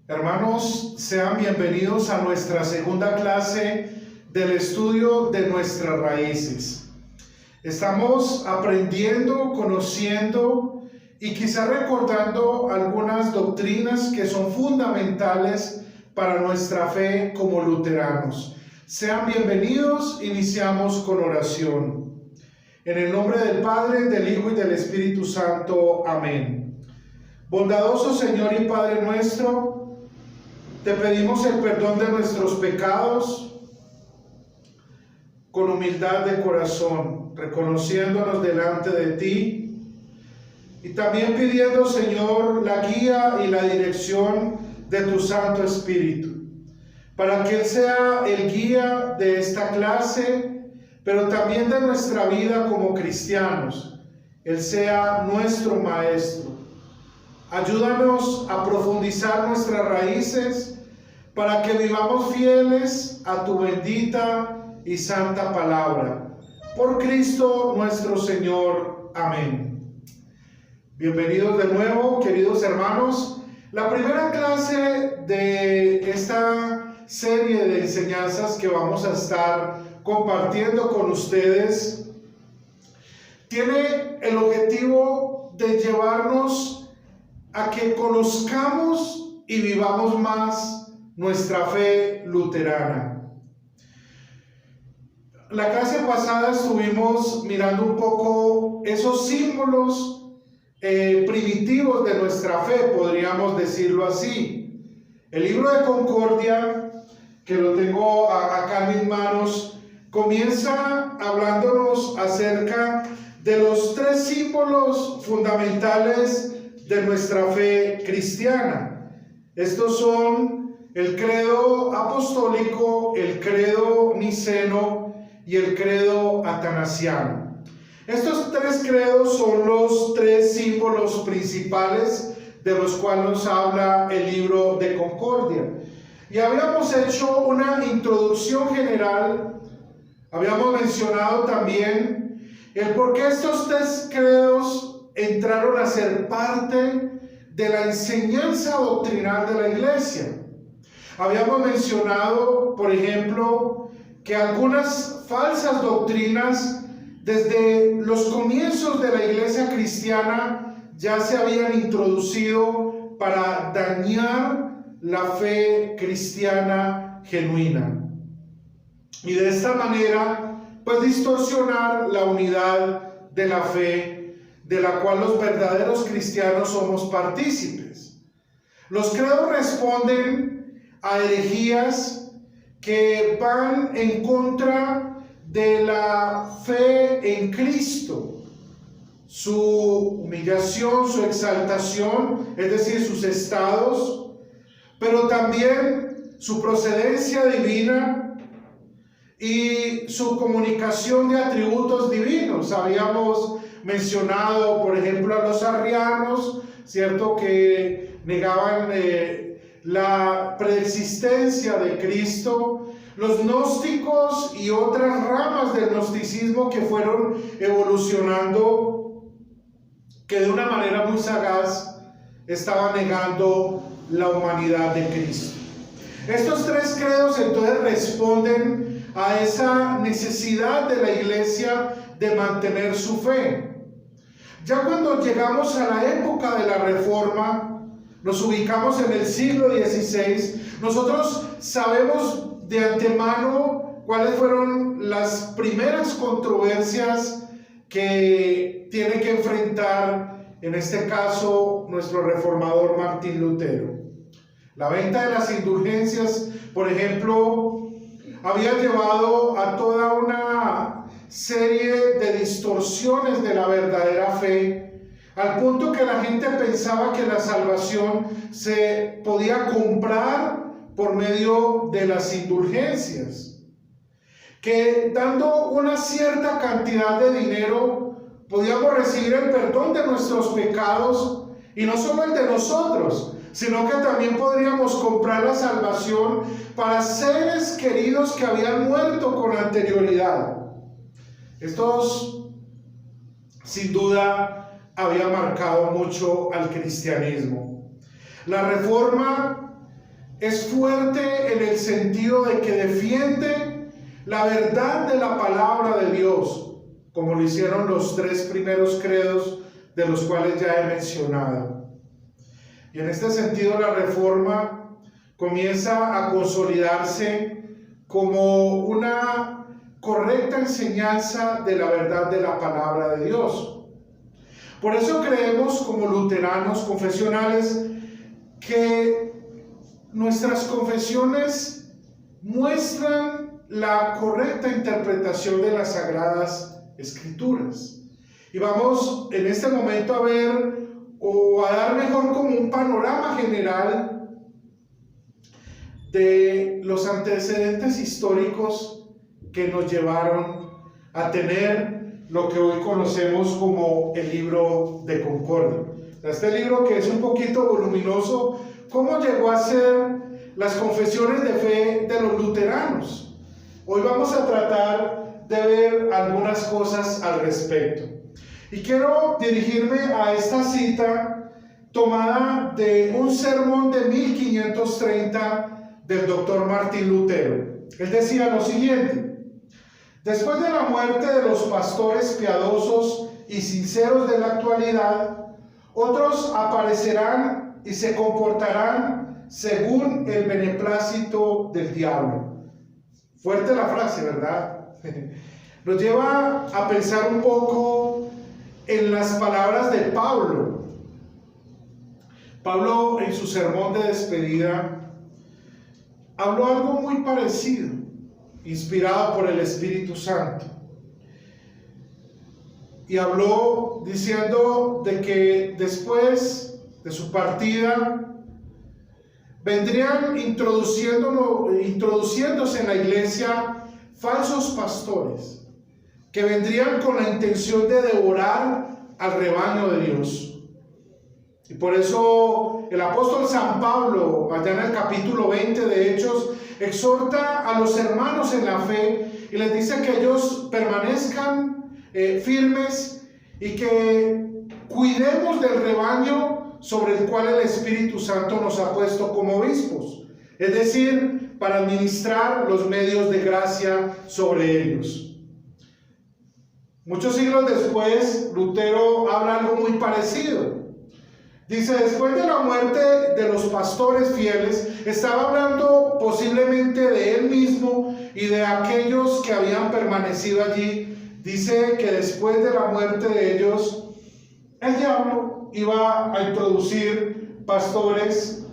Hermanos, sean bienvenidos a nuestra segunda clase del estudio de nuestras raíces. Estamos aprendiendo, conociendo y quizá recordando algunas doctrinas que son fundamentales para nuestra fe como luteranos. Sean bienvenidos, iniciamos con oración. En el nombre del Padre, del Hijo y del Espíritu Santo. Amén. Bondadoso Señor y Padre nuestro, te pedimos el perdón de nuestros pecados con humildad de corazón, reconociéndonos delante de ti y también pidiendo, Señor, la guía y la dirección de tu Santo Espíritu, para que Él sea el guía de esta clase, pero también de nuestra vida como cristianos. Él sea nuestro Maestro. Ayúdanos a profundizar nuestras raíces para que vivamos fieles a tu bendita y santa palabra. Por Cristo nuestro Señor. Amén. Bienvenidos de nuevo, queridos hermanos. La primera clase de esta serie de enseñanzas que vamos a estar compartiendo con ustedes tiene el objetivo de llevarnos a que conozcamos y vivamos más nuestra fe luterana. La clase pasada estuvimos mirando un poco esos símbolos primitivos de nuestra fe, podríamos decirlo así. El libro de Concordia, que lo tengo acá en mis manos, comienza hablándonos acerca de los tres símbolos fundamentales de nuestra fe cristiana. Estos son el credo apostólico, el credo niceno y el credo atanasiano. Estos tres credos son los tres símbolos principales de los cuales nos habla el libro de Concordia. Y habíamos hecho una introducción general, habíamos mencionado también el por qué estos tres credos entraron a ser parte de la enseñanza doctrinal de la Iglesia. Habíamos mencionado, por ejemplo, que algunas falsas doctrinas desde los comienzos de la Iglesia cristiana ya se habían introducido para dañar la fe cristiana genuina. Y de esta manera, pues distorsionar la unidad de la fe de la cual los verdaderos cristianos somos partícipes. Los credos responden a herejías que van en contra de la fe en Cristo, su humillación, su exaltación, es decir, sus estados, pero también su procedencia divina y su comunicación de atributos divinos. Habíamos mencionado, por ejemplo, a los arrianos, ¿cierto?, que negaban la preexistencia de Cristo, los gnósticos y otras ramas del gnosticismo que fueron evolucionando, que de una manera muy sagaz estaban negando la humanidad de Cristo. Estos tres credos entonces responden a esa necesidad de la Iglesia de mantener su fe. Ya cuando llegamos a la época de la Reforma, nos ubicamos en el siglo XVI, nosotros sabemos de antemano cuáles fueron las primeras controversias que tiene que enfrentar, en este caso, nuestro reformador Martín Lutero. La venta de las indulgencias, por ejemplo, había llevado a toda una serie de distorsiones de la verdadera fe, al punto que la gente pensaba que la salvación se podía comprar por medio de las indulgencias, que dando una cierta cantidad de dinero podíamos recibir el perdón de nuestros pecados, y no solo el de nosotros, sino que también podríamos comprar la salvación para seres queridos que habían muerto con anterioridad. Estos, sin duda, había marcado mucho al cristianismo. La Reforma es fuerte en el sentido de que defiende la verdad de la palabra de Dios, como lo hicieron los 3 primeros credos de los cuales ya he mencionado. Y en este sentido la Reforma comienza a consolidarse como una correcta enseñanza de la verdad de la palabra de Dios. Por eso creemos como luteranos confesionales que nuestras confesiones muestran la correcta interpretación de las Sagradas Escrituras. Y vamos en este momento a ver o a dar mejor como un panorama general de los antecedentes históricos que nos llevaron a tener lo que hoy conocemos como el Libro de Concordia. Este libro, que es un poquito voluminoso, ¿cómo llegó a ser las confesiones de fe de los luteranos? Hoy vamos a tratar de ver algunas cosas al respecto. Y quiero dirigirme a esta cita tomada de un sermón de 1530 del doctor Martín Lutero. Él decía lo siguiente: después de la muerte de los pastores piadosos y sinceros de la actualidad, otros aparecerán y se comportarán según el beneplácito del diablo. Fuerte la frase, ¿verdad? Nos lleva a pensar un poco en las palabras de Pablo. Pablo, en su sermón de despedida, habló algo muy parecido, inspirado por el Espíritu Santo. Y habló diciendo de que después de su partida vendrían introduciéndose en la iglesia falsos pastores que vendrían con la intención de devorar al rebaño de Dios. Y por eso el apóstol San Pablo, allá en el capítulo 20 de Hechos, exhorta a los hermanos en la fe y les dice que ellos permanezcan firmes y que cuidemos del rebaño sobre el cual el Espíritu Santo nos ha puesto como obispos, es decir, para administrar los medios de gracia sobre ellos. Muchos siglos después, Lutero habla algo muy parecido. Dice, después de la muerte de los pastores fieles, estaba hablando posiblemente de él mismo y de aquellos que habían permanecido allí. Dice que después de la muerte de ellos, el diablo iba a introducir pastores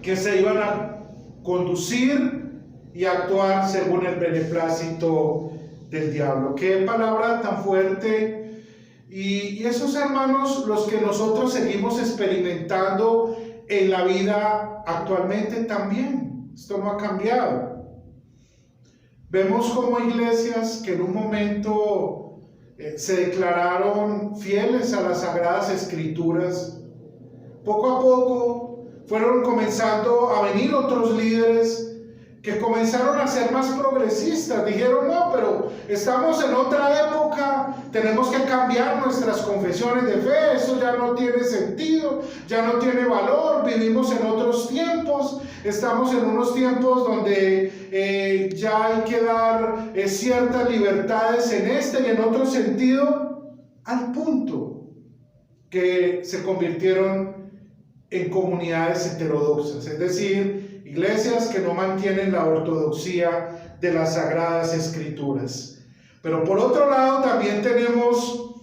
que se iban a conducir y actuar según el beneplácito del diablo. Qué palabra tan fuerte. Y esos hermanos, los que nosotros seguimos experimentando en la vida actualmente también. Esto no ha cambiado. Vemos como iglesias que en un momento se declararon fieles a las Sagradas Escrituras, poco a poco fueron comenzando a venir otros líderes que comenzaron a ser más progresistas. Dijeron, no, pero estamos en otra época, tenemos que cambiar nuestras confesiones de fe, eso ya no tiene sentido, ya no tiene valor, vivimos en otros tiempos, estamos en unos tiempos donde ya hay que dar ciertas libertades en este y en otro sentido, al punto que se convirtieron en comunidades heterodoxas, es decir, iglesias que no mantienen la ortodoxia de las Sagradas Escrituras. Pero por otro lado también tenemos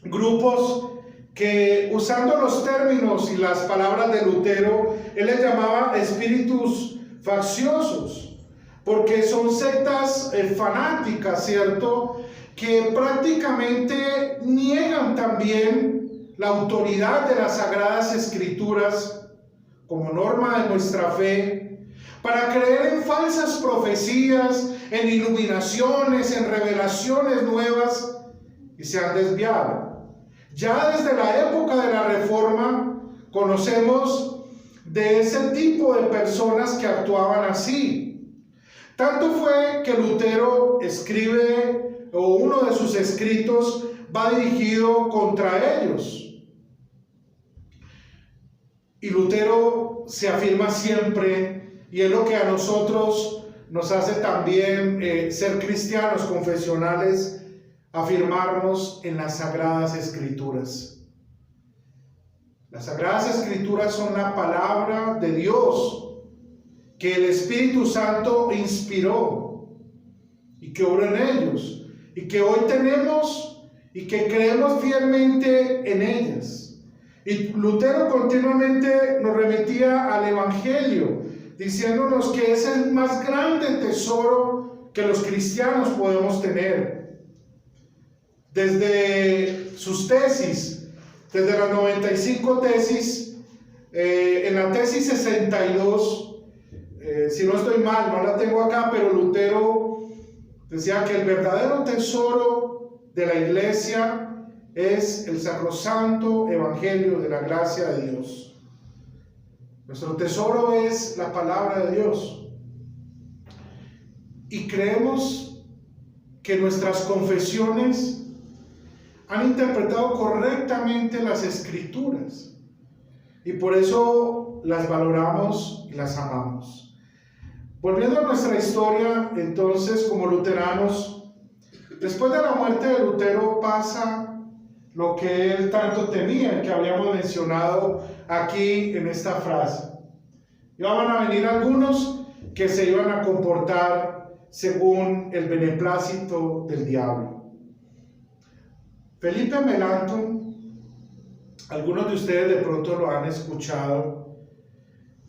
grupos que, usando los términos y las palabras de Lutero, él les llamaba espíritus facciosos, porque son sectas fanáticas, ¿cierto?, que prácticamente niegan también la autoridad de las Sagradas Escrituras como norma de nuestra fe, para creer en falsas profecías, en iluminaciones, en revelaciones nuevas, y se han desviado. Ya desde la época de la Reforma conocemos de ese tipo de personas que actuaban así. Tanto fue que Lutero escribe, o uno de sus escritos va dirigido contra ellos. Y Lutero se afirma siempre, y es lo que a nosotros nos hace también ser cristianos confesionales, afirmarnos en las Sagradas Escrituras. Las Sagradas Escrituras son la palabra de Dios que el Espíritu Santo inspiró y que obró en ellos, y que hoy tenemos y que creemos fielmente en ellas. Y Lutero continuamente nos remitía al Evangelio, diciéndonos que es el más grande tesoro que los cristianos podemos tener. Desde sus tesis, desde las 95 tesis, en la tesis 62, si no estoy mal, no la tengo acá, pero Lutero decía que el verdadero tesoro de la iglesia es el sacrosanto evangelio de la gracia de Dios. Nuestro tesoro es la palabra de Dios. Y creemos que nuestras confesiones han interpretado correctamente las Escrituras. Y por eso las valoramos y las amamos. Volviendo a nuestra historia, entonces, como luteranos, después de la muerte de Lutero pasa lo que él tanto temía, que habíamos mencionado aquí en esta frase. Iban a venir algunos que se iban a comportar según el beneplácito del diablo. Felipe Melanchthon, algunos de ustedes de pronto lo han escuchado,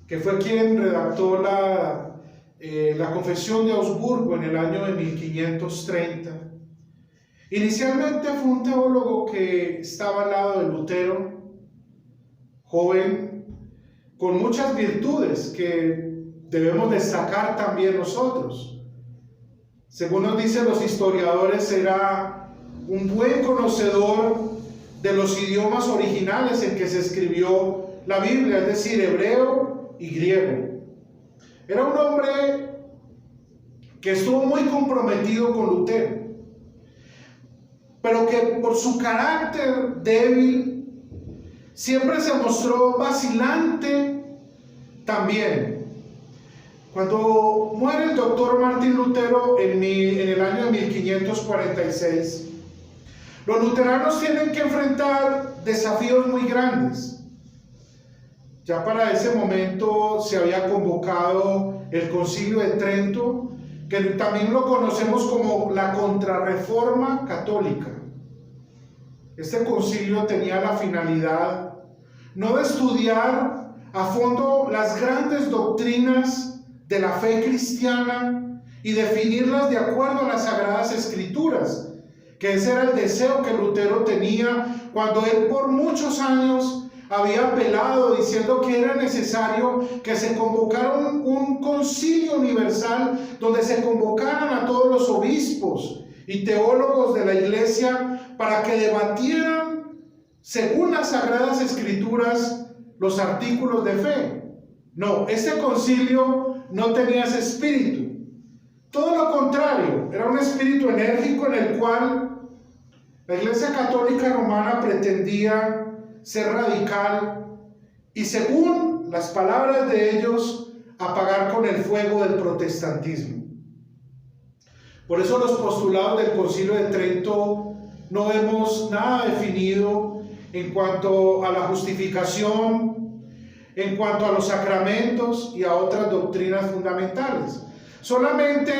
que fue quien redactó la Confesión de Augsburgo en el año de 1530. Inicialmente fue un teólogo que estaba al lado de Lutero, joven, con muchas virtudes que debemos destacar también nosotros. Según nos dicen los historiadores, era un buen conocedor de los idiomas originales en que se escribió la Biblia, es decir, hebreo y griego. Era un hombre que estuvo muy comprometido con Lutero, pero que por su carácter débil siempre se mostró vacilante también. Cuando muere el doctor Martín Lutero en el año de 1546, los luteranos tienen que enfrentar desafíos muy grandes. Ya para ese momento se había convocado el Concilio de Trento, que también lo conocemos como la Contrarreforma Católica. Este concilio tenía la finalidad no de estudiar a fondo las grandes doctrinas de la fe cristiana y definirlas de acuerdo a las Sagradas Escrituras, que ese era el deseo que Lutero tenía cuando él por muchos años había apelado diciendo que era necesario que se convocara un concilio universal donde se convocaran a todos los obispos y teólogos de la iglesia para que debatieran según las Sagradas Escrituras los artículos de fe. No, este concilio no tenía ese espíritu. Todo lo contrario, era un espíritu enérgico en el cual la Iglesia Católica Romana pretendía ser radical y, según las palabras de ellos, apagar con el fuego del protestantismo. Por eso los postulados del Concilio de Trento no vemos nada definido en cuanto a la justificación, en cuanto a los sacramentos y a otras doctrinas fundamentales. Solamente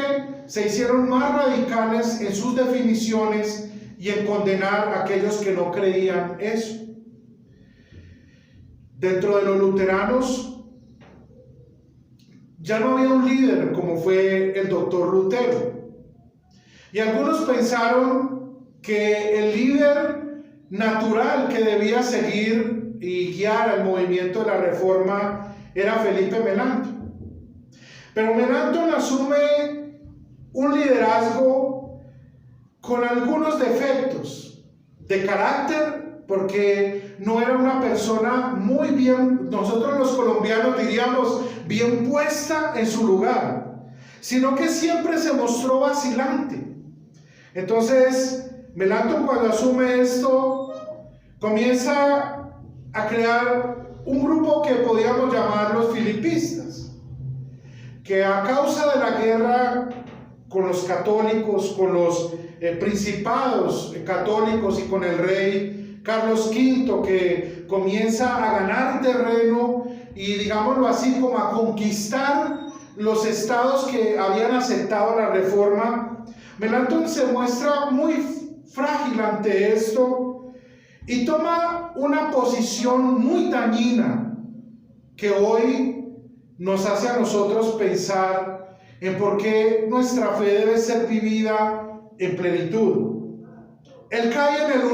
se hicieron más radicales en sus definiciones y en condenar a aquellos que no creían eso. Dentro de los luteranos ya no había un líder como fue el doctor Lutero. Y algunos pensaron que el líder natural que debía seguir y guiar al movimiento de la Reforma era Felipe Melanchthon. Pero Melanchthon asume un liderazgo con algunos defectos de carácter, porque no era una persona muy bien, nosotros los colombianos diríamos, bien puesta en su lugar, sino que siempre se mostró vacilante. Entonces, Melanchthon, cuando asume esto, comienza a crear un grupo que podíamos llamar los filipistas, que a causa de la guerra con los católicos, con los principados católicos y con el rey Carlos V, que comienza a ganar terreno y, digámoslo así, como a conquistar los estados que habían aceptado la reforma, Melanchthon se muestra muy frágil ante esto y toma una posición muy dañina que hoy nos hace a nosotros pensar en por qué nuestra fe debe ser vivida en plenitud. Él cae en el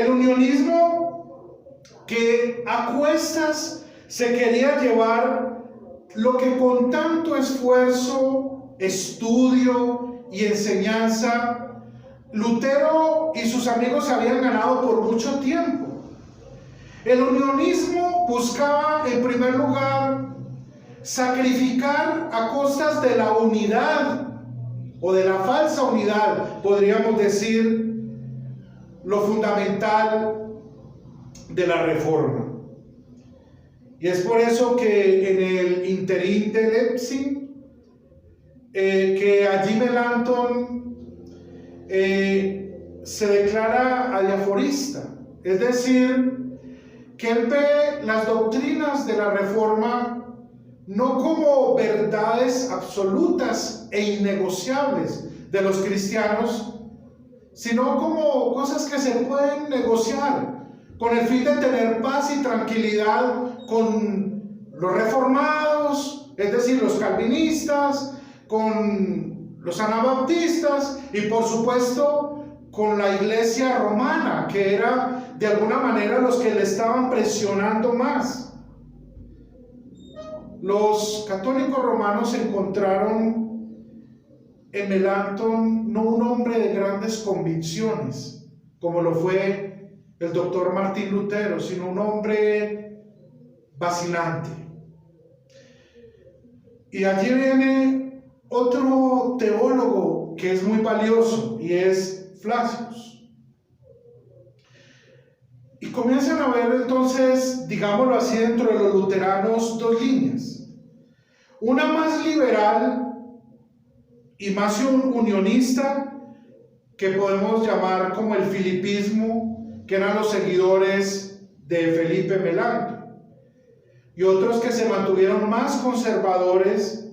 unionismo que a cuestas se quería llevar lo que con tanto esfuerzo, estudio y enseñanza Lutero y sus amigos habían ganado por mucho tiempo. El unionismo buscaba, en primer lugar, sacrificar a costas de la unidad o de la falsa unidad, podríamos decir, lo fundamental de la reforma. Y es por eso que en el interín de Leipzig, que allí Melanchthon se declara adiaforista, es decir, que él ve las doctrinas de la reforma no como verdades absolutas e innegociables de los cristianos, sino como cosas que se pueden negociar con el fin de tener paz y tranquilidad con los reformados, es decir, los calvinistas, con los anabaptistas y por supuesto con la iglesia romana, que era de alguna manera los que le estaban presionando más. Los católicos romanos encontraron en Melanchthon no un hombre de grandes convicciones, como lo fue el doctor Martín Lutero, sino un hombre vacilante. Y allí viene otro teólogo que es muy valioso, y es Flacius. Y comienzan a ver entonces, digámoslo así, dentro de los luteranos dos líneas. Una más liberal y más unionista, que podemos llamar como el filipismo, que eran los seguidores de Felipe Melanchthon. Y otros que se mantuvieron más conservadores,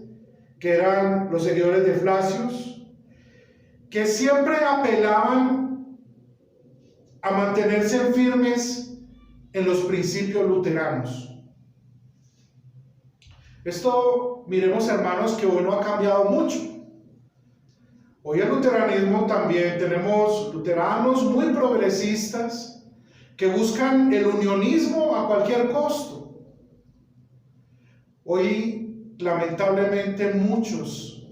que eran los seguidores de Flacius, que siempre apelaban a mantenerse firmes en los principios luteranos. Esto, miremos hermanos, que hoy no ha cambiado mucho. Hoy el luteranismo también tenemos luteranos muy progresistas que buscan el unionismo a cualquier costo. Hoy, lamentablemente, muchos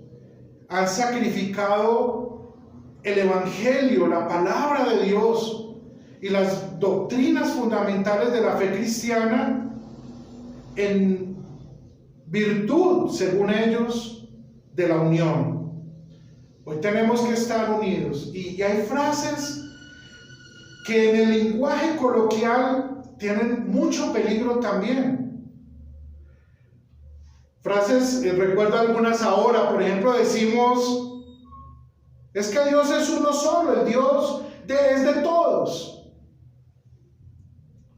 han sacrificado el evangelio, la palabra de Dios y las doctrinas fundamentales de la fe cristiana en virtud, según ellos, de la unión. Hoy tenemos que estar unidos y hay frases que en el lenguaje coloquial tienen mucho peligro también. Frases, recuerdo algunas ahora, por ejemplo, decimos, es que Dios es uno solo, el Dios es de todos.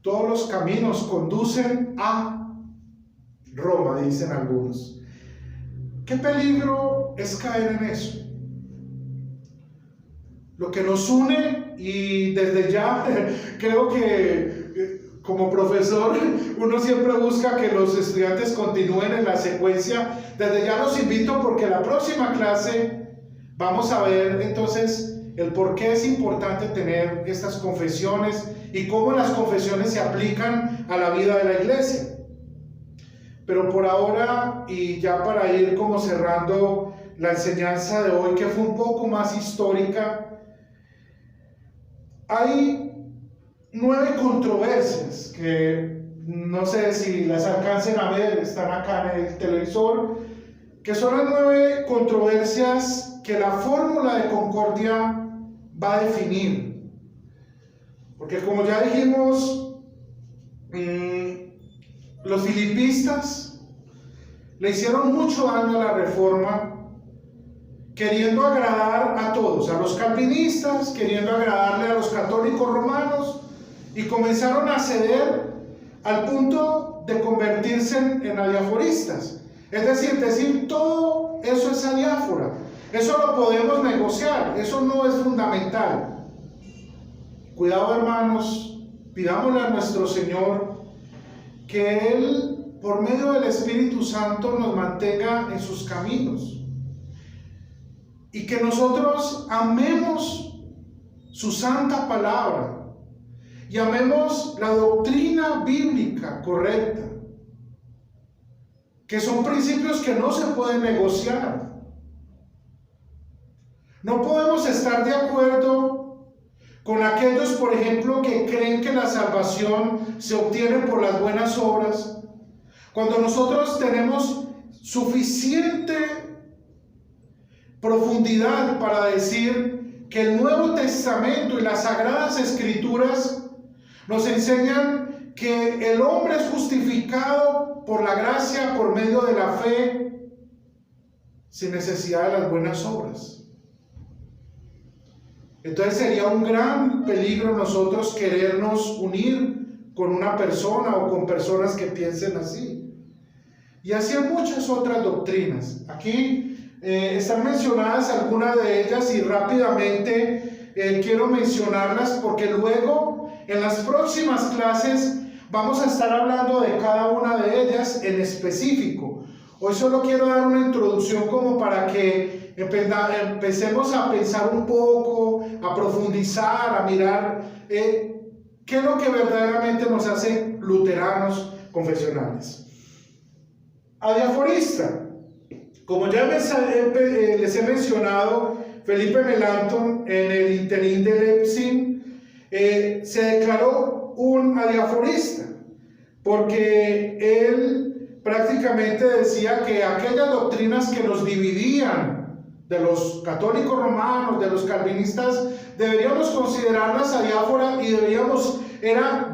Todos los caminos conducen a Roma, dicen algunos. ¿Qué peligro es caer en eso? Lo que nos une, y desde ya creo que como profesor uno siempre busca que los estudiantes continúen en la secuencia, desde ya los invito porque la próxima clase vamos a ver entonces el por qué es importante tener estas confesiones y cómo las confesiones se aplican a la vida de la iglesia. Pero por ahora, y ya para ir como cerrando la enseñanza de hoy, que fue un poco más histórica, hay 9 controversias que no sé si las alcancen a ver, están acá en el televisor, que son las 9 controversias que la fórmula de concordia va a definir. Porque como ya dijimos, los filipistas le hicieron mucho daño a la Reforma, queriendo agradar a todos, a los calvinistas, queriendo agradarle a los católicos romanos, y comenzaron a ceder al punto de convertirse en adiaforistas. Es decir, todo eso es adiáfora. Eso lo podemos negociar, eso no es fundamental. Cuidado, hermanos, pidámosle a nuestro Señor que Él, por medio del Espíritu Santo, nos mantenga en sus caminos y que nosotros amemos su santa palabra y amemos la doctrina bíblica correcta, que son principios que no se pueden negociar. No podemos estar de acuerdo con aquellos, por ejemplo, que creen que la salvación se obtiene por las buenas obras, cuando nosotros tenemos suficiente profundidad para decir que el Nuevo Testamento y las Sagradas Escrituras nos enseñan que el hombre es justificado por la gracia, por medio de la fe, sin necesidad de las buenas obras. Entonces sería un gran peligro nosotros querernos unir con una persona o con personas que piensen así. Y así hay muchas otras doctrinas. Aquí están mencionadas algunas de ellas y rápidamente quiero mencionarlas porque luego en las próximas clases vamos a estar hablando de cada una de ellas en específico. Hoy solo quiero dar una introducción como para que empecemos a pensar un poco, a profundizar, a mirar qué es lo que verdaderamente nos hace luteranos confesionales. Adiaforista. Como ya les he mencionado, Felipe Melanchthon en el interín de Leipzig se declaró un adiaforista porque él prácticamente decía que aquellas doctrinas que nos dividían de los católicos romanos, de los calvinistas, deberíamos considerarlas adiáforas y deberíamos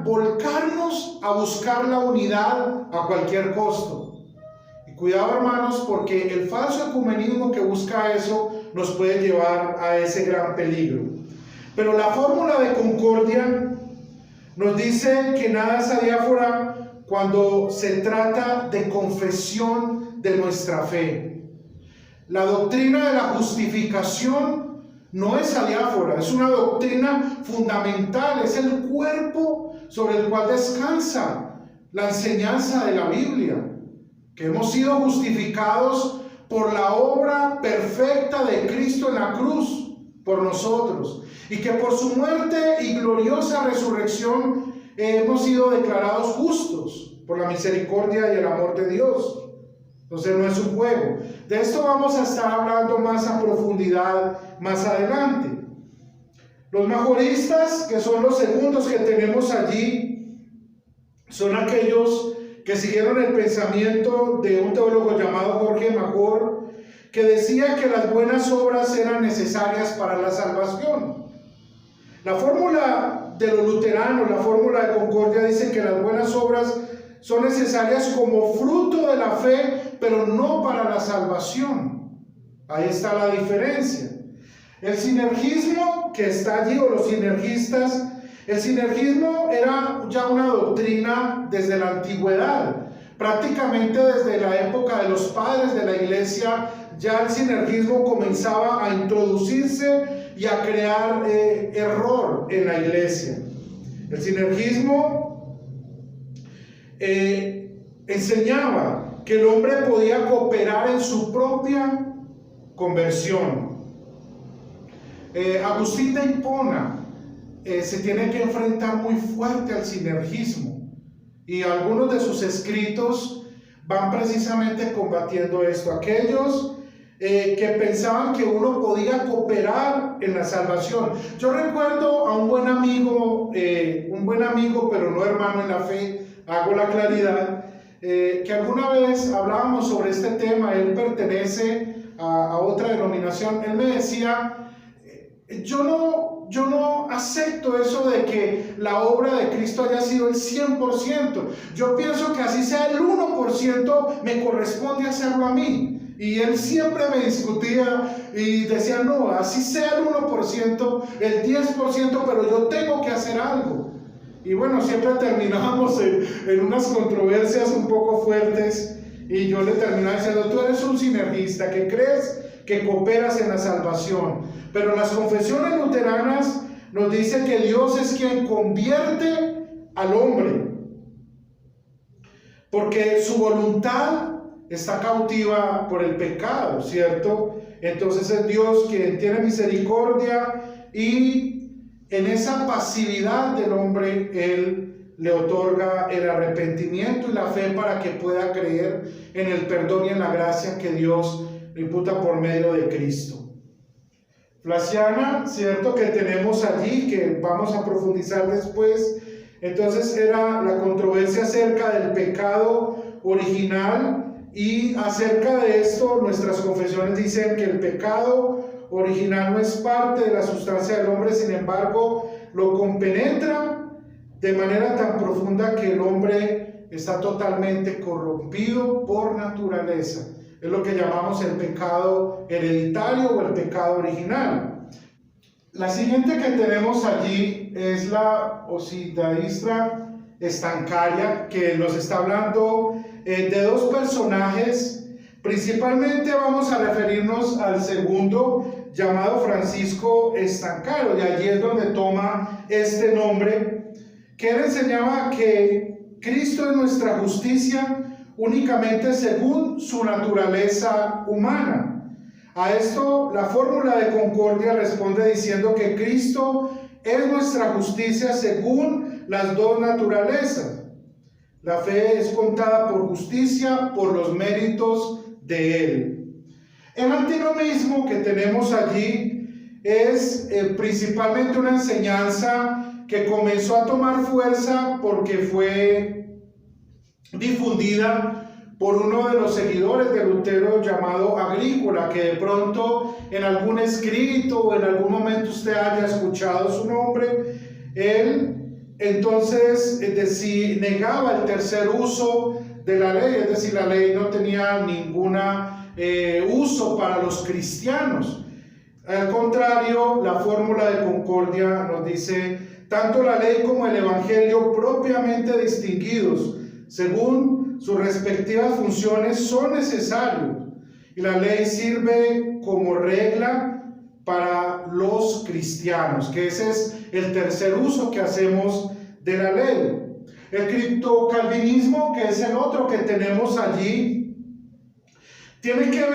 volcarnos a buscar la unidad a cualquier costo. Cuidado, hermanos, porque el falso ecumenismo que busca eso nos puede llevar a ese gran peligro. Pero la fórmula de concordia nos dice que nada es adiáfora cuando se trata de confesión de nuestra fe. La doctrina de la justificación no es adiáfora, es una doctrina fundamental, es el cuerpo sobre el cual descansa la enseñanza de la Biblia. Que hemos sido justificados por la obra perfecta de Cristo en la cruz por nosotros, y que por su muerte y gloriosa resurrección hemos sido declarados justos por la misericordia y el amor de Dios. Entonces no es un juego. De esto vamos a estar hablando más a profundidad más adelante. Los majoristas, que son los segundos que tenemos allí, son aquellos que siguieron el pensamiento de un teólogo llamado Jorge Major, que decía que las buenas obras eran necesarias para la salvación. La fórmula de los luteranos, la fórmula de concordia, dice que las buenas obras son necesarias como fruto de la fe, pero no para la salvación. Ahí está la diferencia. El sinergismo que está allí, o los sinergistas, el sinergismo era ya una doctrina desde la antigüedad, prácticamente desde la época de los padres de la iglesia. Ya el sinergismo comenzaba a introducirse y a crear error en la iglesia. El sinergismo enseñaba que el hombre podía cooperar en su propia conversión. Agustín de Hipona se tiene que enfrentar muy fuerte al sinergismo, y algunos de sus escritos van precisamente combatiendo esto. Aquellos que pensaban que uno podía cooperar en la salvación. Yo recuerdo a un buen amigo, pero no hermano en la fe, hago la claridad, que alguna vez hablábamos sobre este tema. Él pertenece a otra denominación. Él me decía, yo no acepto eso de que la obra de Cristo haya sido el 100%. Yo pienso que así sea el 1%, me corresponde hacerlo a mí. Y él siempre me discutía y decía, no, así sea el 1%, el 10%, pero yo tengo que hacer algo. Y bueno, siempre terminábamos en unas controversias un poco fuertes, y yo le terminaba diciendo, tú eres un sinergista que crees que cooperas en la salvación, pero las confesiones luteranas nos dicen que Dios es quien convierte al hombre, porque su voluntad está cautiva por el pecado, ¿cierto? Entonces es Dios quien tiene misericordia, y en esa pasividad del hombre Él le otorga el arrepentimiento y la fe para que pueda creer en el perdón y en la gracia que Dios le imputa por medio de Cristo. Flaciana, ¿cierto?, que tenemos allí, que vamos a profundizar después. Entonces era la controversia acerca del pecado original, y acerca de esto nuestras confesiones dicen que el pecado original no es parte de la sustancia del hombre, sin embargo lo compenetra de manera tan profunda que el hombre está totalmente corrompido por naturaleza. Es lo que llamamos el pecado hereditario o el pecado original. La siguiente que tenemos allí es la Osidaistra Estancaria, que nos está hablando de dos personajes. Principalmente vamos a referirnos al segundo, llamado Francisco Estancario, y allí es donde toma este nombre, que él enseñaba que Cristo es nuestra justicia únicamente según su naturaleza humana. A esto la fórmula de Concordia responde diciendo que Cristo es nuestra justicia según las dos naturalezas. La fe es contada por justicia por los méritos de Él. El antinomismo que tenemos allí es principalmente una enseñanza que comenzó a tomar fuerza porque fue difundida por uno de los seguidores de Lutero llamado Agrícola, que de pronto en algún escrito o en algún momento usted haya escuchado su nombre. Él entonces negaba el tercer uso de la ley, es decir, la ley no tenía ningún uso para los cristianos. Al contrario, la fórmula de Concordia nos dice: tanto la ley como el evangelio propiamente distinguidos según sus respectivas funciones son necesarios, y la ley sirve como regla para los cristianos, que ese es el tercer uso que hacemos de la ley. El criptocalvinismo, que es el otro que tenemos allí, tiene que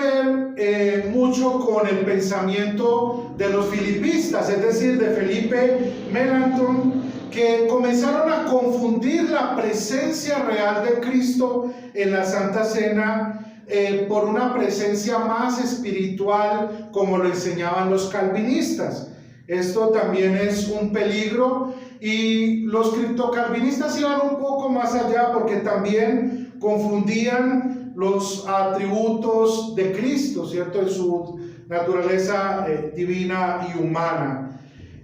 ver mucho con el pensamiento de los filipistas, es decir, de Felipe Melanchthon, que comenzaron a confundir la presencia real de Cristo en la Santa Cena por una presencia más espiritual, como lo enseñaban los calvinistas. Esto también es un peligro, y los criptocalvinistas iban un poco más allá porque también confundían los atributos de Cristo, ¿cierto?, en su naturaleza divina y humana.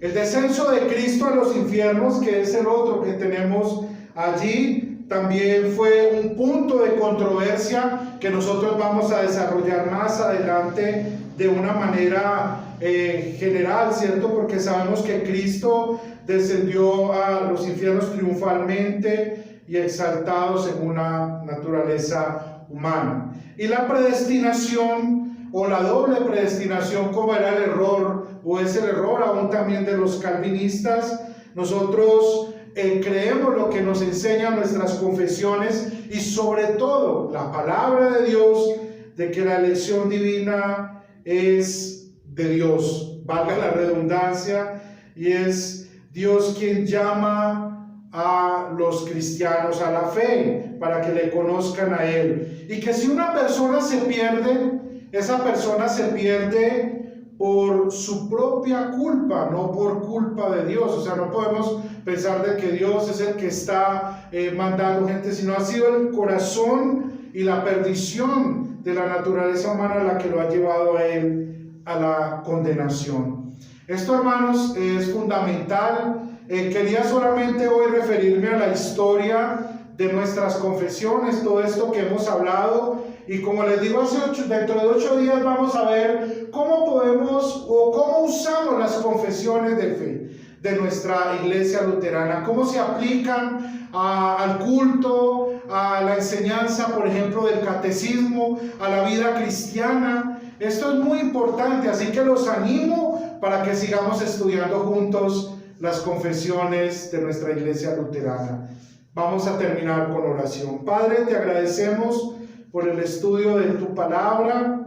El descenso de Cristo a los infiernos, que es el otro que tenemos allí, también fue un punto de controversia que nosotros vamos a desarrollar más adelante de una manera general, ¿cierto? Porque sabemos que Cristo descendió a los infiernos triunfalmente y exaltado según la naturaleza humana. Y la predestinación, o la doble predestinación, como era el error, o es el error aún también de los calvinistas, nosotros creemos lo que nos enseñan nuestras confesiones, y sobre todo la palabra de Dios, de que la elección divina es de Dios, valga la redundancia, y es Dios quien llama a los cristianos a la fe para que le conozcan a Él, y que si una persona se pierde, esa persona se pierde por su propia culpa, no por culpa de Dios. O sea, no podemos pensar de que Dios es el que está mandando gente, sino ha sido el corazón y la perdición de la naturaleza humana la que lo ha llevado a él a la condenación. Esto, hermanos, es fundamental. Quería solamente hoy referirme a la historia de nuestras confesiones, todo esto que hemos hablado, y como les digo, dentro de 8 días vamos a ver cómo podemos o cómo usamos las confesiones de fe de nuestra iglesia luterana, cómo se aplican al culto, a la enseñanza, por ejemplo, del catecismo, a la vida cristiana. Esto es muy importante, así que los animo para que sigamos estudiando juntos las confesiones de nuestra iglesia luterana. Vamos a terminar con oración. Padre, te agradecemos por el estudio de tu palabra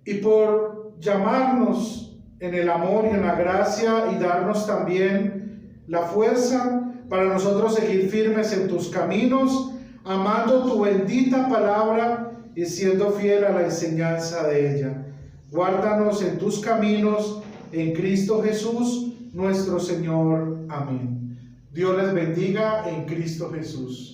y por llamarnos en el amor y en la gracia y darnos también la fuerza para nosotros seguir firmes en tus caminos, amando tu bendita palabra y siendo fiel a la enseñanza de ella. Guárdanos en tus caminos, en Cristo Jesús, nuestro Señor. Amén. Dios les bendiga en Cristo Jesús.